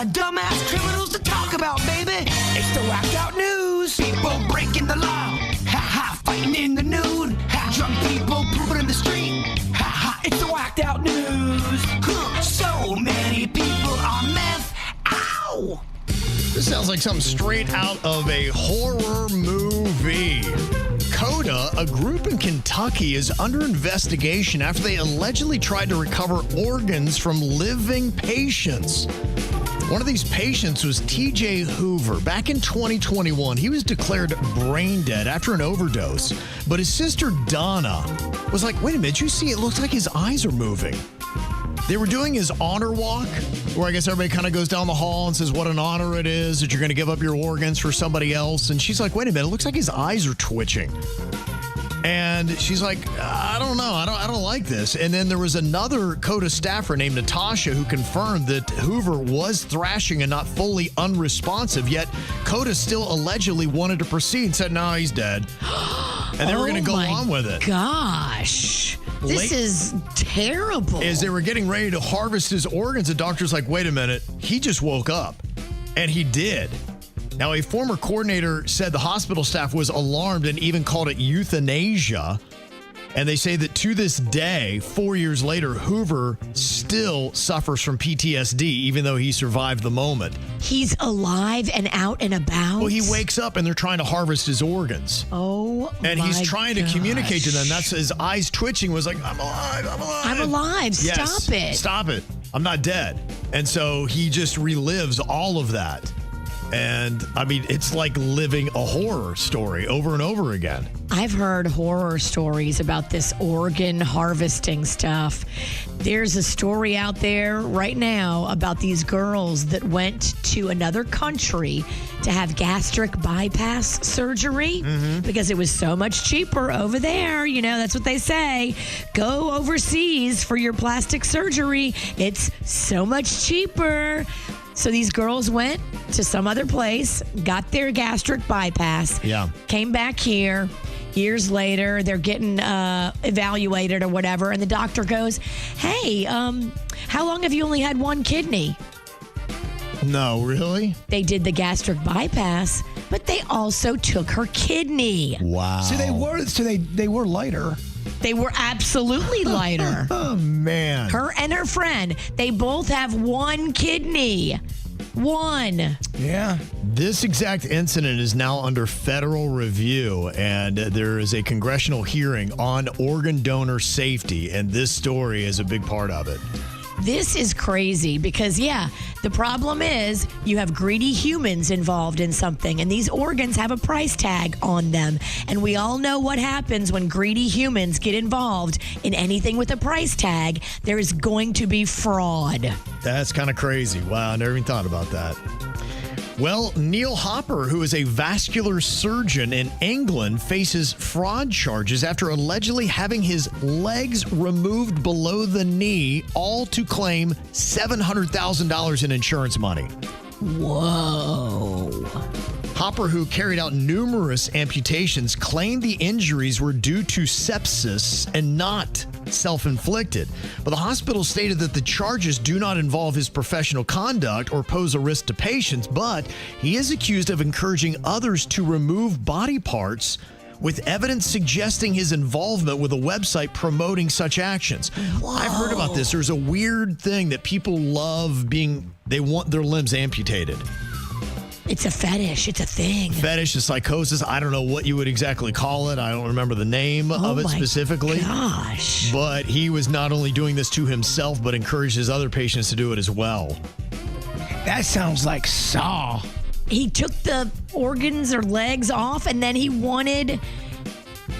Dumbass criminals to talk about, baby. It's the whacked out news. People breaking the law. Fighting in the nude. Drunk people pooping in the street. It's the whacked out news. So many people on meth. Ow! This sounds like something straight out of a horror movie. CODA, a group in Kentucky, is under investigation after they allegedly tried to recover organs from living patients. One of these patients was TJ Hoover. Back in 2021, he was declared brain dead after an overdose. But his sister Donna was like, wait a minute, you see, it looks like his eyes are moving. They were doing his honor walk, where I guess everybody kind of goes down the hall and says what an honor it is that you're going to give up your organs for somebody else. And she's like, wait a minute, it looks like his eyes are twitching. And she's like, I don't know. I don't like this. And then there was another CODA staffer named Natasha who confirmed that Hoover was thrashing and not fully unresponsive, yet CODA still allegedly wanted to proceed and said, no, he's dead. And they were going to go on with it. Gosh. This is terrible. As they were getting ready to harvest his organs, the doctor's like, wait a minute, he just woke up. And he did. Now, a former coordinator said the hospital staff was alarmed and even called it euthanasia. And they say that to this day, 4 years later, Hoover still suffers from PTSD, even though he survived the moment. He's alive and out and about? Well, he wakes up and they're trying to harvest his organs. Oh, and he's trying to communicate to them. That's his eyes twitching was like, I'm alive, I'm alive. I'm alive. Yes, Stop it. Stop it. I'm not dead. And so he just relives all of that. And, I mean, it's like living a horror story over and over again. I've heard horror stories about this organ harvesting stuff. There's a story out there right now about these girls that went to another country to have gastric bypass surgery because it was so much cheaper over there. You know, that's what they say. Go overseas for your plastic surgery. It's so much cheaper. So these girls went to some other place, got their gastric bypass, came back here. Years later, they're getting evaluated or whatever, and the doctor goes, hey, how long have you only had one kidney? No, really? They did the gastric bypass, but they also took her kidney. Wow. So they were lighter. They were absolutely lighter. Oh, man. Her and her friend, they both have one kidney. One. Yeah. This exact incident is now under federal review, and there is a congressional hearing on organ donor safety, and this story is a big part of it. This is crazy because, the problem is you have greedy humans involved in something, and these organs have a price tag on them. And we all know what happens when greedy humans get involved in anything with a price tag. There is going to be fraud. That's kind of crazy. Wow, I never even thought about that. Well, Neil Hopper, who is a vascular surgeon in England, faces fraud charges after allegedly having his legs removed below the knee, all to claim $700,000 in insurance money. Whoa. Hopper, who carried out numerous amputations, claimed the injuries were due to sepsis and not self-inflicted. But the hospital stated that the charges do not involve his professional conduct or pose a risk to patients, but he is accused of encouraging others to remove body parts with evidence suggesting his involvement with a website promoting such actions. Whoa. I've heard about this. There's a weird thing that people love they want their limbs amputated. It's a fetish. It's a thing. Fetish, a psychosis. I don't know what you would exactly call it. I don't remember the name of it specifically. Gosh. But he was not only doing this to himself, but encouraged his other patients to do it as well. That sounds like Saw. He took the organs or legs off, and then he wanted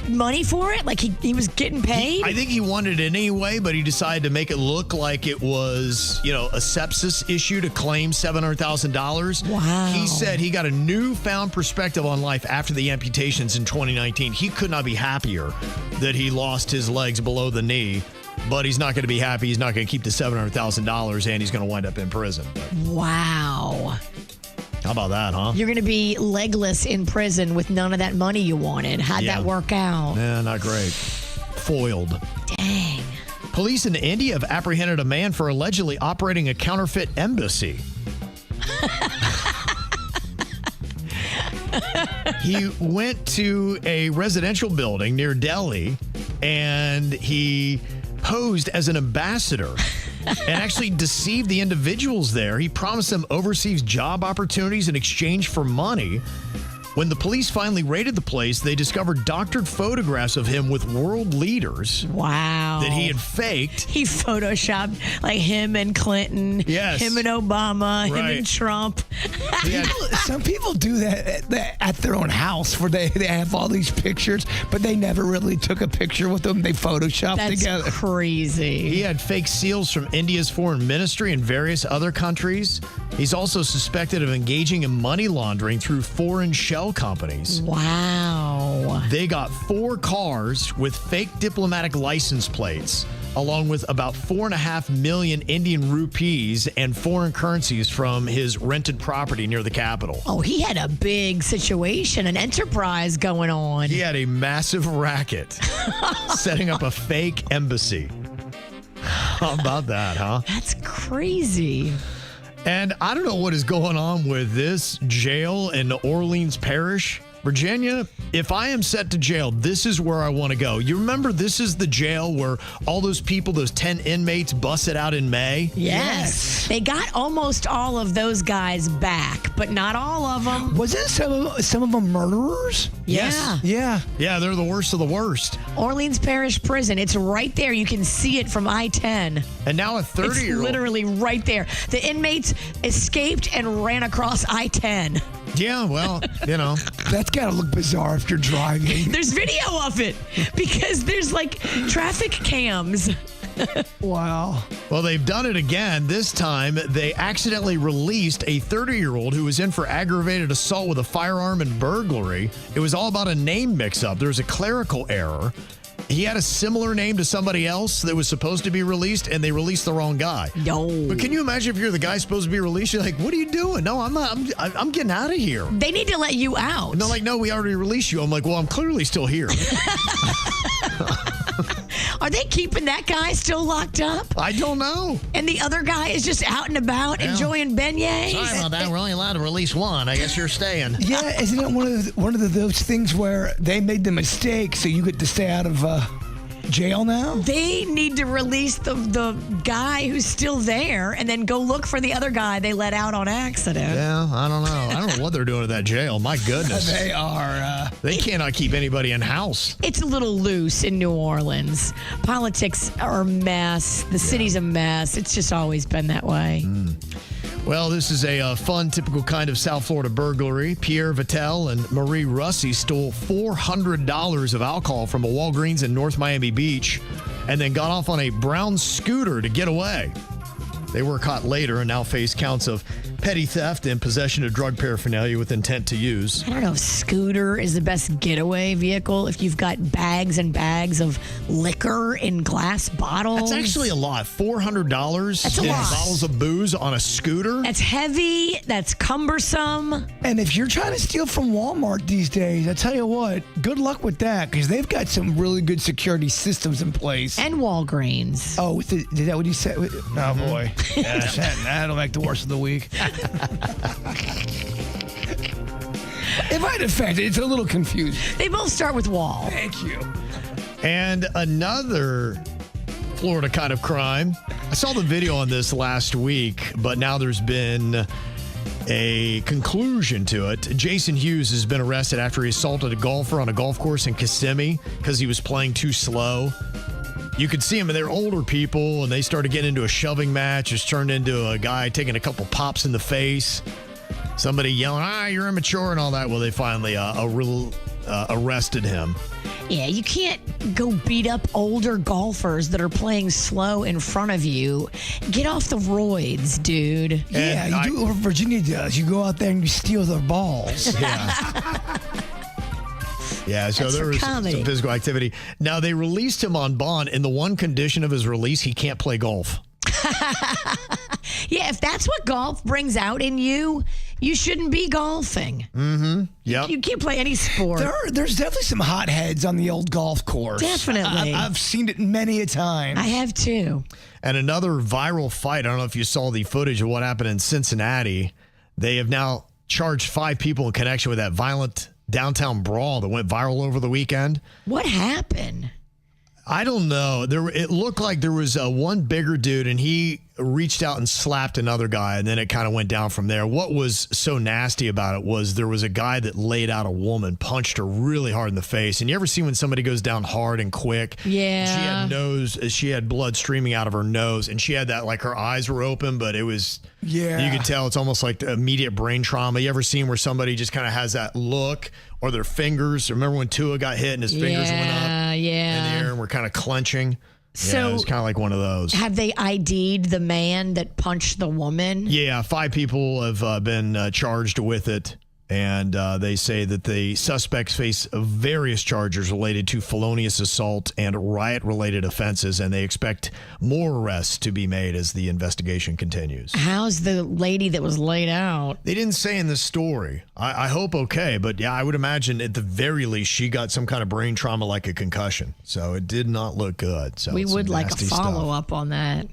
money for it? Like he was getting paid? I think he wanted it anyway, but he decided to make it look like it was, a sepsis issue to claim $700,000. Wow. He said he got a newfound perspective on life after the amputations in 2019. He could not be happier that he lost his legs below the knee, but he's not going to be happy. He's not going to keep the $700,000, and he's going to wind up in prison. Wow. How about that, huh? You're going to be legless in prison with none of that money you wanted. How'd that work out? Yeah, not great. Foiled. Dang. Police in India have apprehended a man for allegedly operating a counterfeit embassy. He went to a residential building near Delhi, and he posed as an ambassador and actually deceived the individuals there. He promised them overseas job opportunities in exchange for money. When the police finally raided the place, they discovered doctored photographs of him with world leaders Wow. that he had faked. He photoshopped like him and Clinton, Yes. him and Obama, him Right. and Trump. He had- Some people do that at their own house where they have all these pictures, but they never really took a picture with them. They photoshopped That's together. crazy. He had fake seals from India's foreign ministry and various other countries. He's also suspected of engaging in money laundering through foreign shell companies. Wow. They got 4 cars with fake diplomatic license plates, along with about 4.5 million Indian rupees and foreign currencies from his rented property near the capital. Oh, he had a big situation, an enterprise going on. He had a massive racket setting up a fake embassy. How about that, huh? That's crazy. And I don't know what is going on with this jail in Orleans Parish, Virginia. If I am sent to jail, this is where I want to go. You remember this is the jail where all those people, those 10 inmates busted out in May? Yes. They got almost all of those guys back, but not all of them. Wasn't some of them murderers? Yeah. Yeah. Yeah, they're the worst of the worst. Orleans Parish Prison. It's right there. You can see it from I-10. And now a It's 30-year-old. literally right there. The inmates escaped and ran across I-10. Yeah, well, you know. That's got to look bizarre if you're driving. There's video of it because there's like traffic cams. Wow. Well, they've done it again. This time, they accidentally released a 30-year-old who was in for aggravated assault with a firearm and burglary. It was all about a name mix-up. There was a clerical error. He had a similar name to somebody else that was supposed to be released, and they released the wrong guy. No. But can you imagine if you're the guy supposed to be released? You're like, what are you doing? No, I'm not. I'm getting out of here. They need to let you out. And they're like, no, we already released you. I'm like, well, I'm clearly still here. Are they keeping that guy still locked up? I don't know. And the other guy is just out and about enjoying beignets? Sorry about that. We're only allowed to release one. I guess you're staying. Yeah, isn't it one of those things where they made the mistake, so you get to stay out of jail now? They need to release the guy who's still there and then go look for the other guy they let out on accident. Yeah, I don't know. I don't know what they're doing at that jail. My goodness. They are. They cannot keep anybody in house. It's a little loose in New Orleans. Politics are a mess. The city's a mess. It's just always been that way. Well, this is a fun, typical kind of South Florida burglary. Pierre Vittel and Marie Russi stole $400 of alcohol from a Walgreens in North Miami Beach and then got off on a brown scooter to get away. They were caught later and now face counts of petty theft and possession of drug paraphernalia with intent to use. I don't know if scooter is the best getaway vehicle if you've got bags and bags of liquor in glass bottles. That's actually a lot. $400 That's a in lot. bottles of booze on a scooter. That's heavy. That's cumbersome. And if you're trying to steal from Walmart these days, I tell you what, good luck with that, because they've got some really good security systems in place. And Walgreens. Oh, is that what you said? Oh, boy. That'll make the worst of the week. In my defense, it's a little confusing. They both start with Wall. Thank you. And another Florida kind of crime. I saw the video on this last week, but now there's been a conclusion to it. Jason Hughes has been arrested after he assaulted a golfer on a golf course in Kissimmee because he was playing too slow. You could see them, and they're older people, and they started getting into a shoving match. It's turned into a guy taking a couple pops in the face. Somebody yelling, you're immature and all that. Well, they finally arrested him. Yeah, you can't go beat up older golfers that are playing slow in front of you. Get off the roids, dude. Yeah, And you do what Virginia does. You go out there and you steal their balls. Yeah. Yeah, so That's there for was comedy. some physical activity. Now, they released him on bond, and the one condition of his release, he can't play golf. Yeah, if that's what golf brings out in you, you shouldn't be golfing. Yep. You can't play any sport. There's definitely some hotheads on the old golf course. Definitely. I've seen it many a time. I have too. And another viral fight. I don't know if you saw the footage of what happened in Cincinnati. They have now charged 5 people in connection with that violent downtown brawl that went viral over the weekend. What happened? I don't know. It looked like there was one bigger dude, and he reached out and slapped another guy, and then it kind of went down from there. What was so nasty about it was there was a guy that laid out a woman, punched her really hard in the face. And you ever see when somebody goes down hard and quick? Yeah. She had blood streaming out of her nose, and she had that, like, her eyes were open, but it was, you could tell it's almost like the immediate brain trauma. You ever seen where somebody just kind of has that look, or their fingers? Remember when Tua got hit and his fingers went up in the air and were kind of clenching? So it was kind of like one of those. Have they ID'd the man that punched the woman? Yeah, 5 people have been charged with it. And they say that the suspects face various charges related to felonious assault and riot-related offenses, and they expect more arrests to be made as the investigation continues. How's the lady that was laid out? They didn't say in the story. I hope okay, but yeah, I would imagine at the very least she got some kind of brain trauma like a concussion. So it did not look good. So we would like a follow-up on that.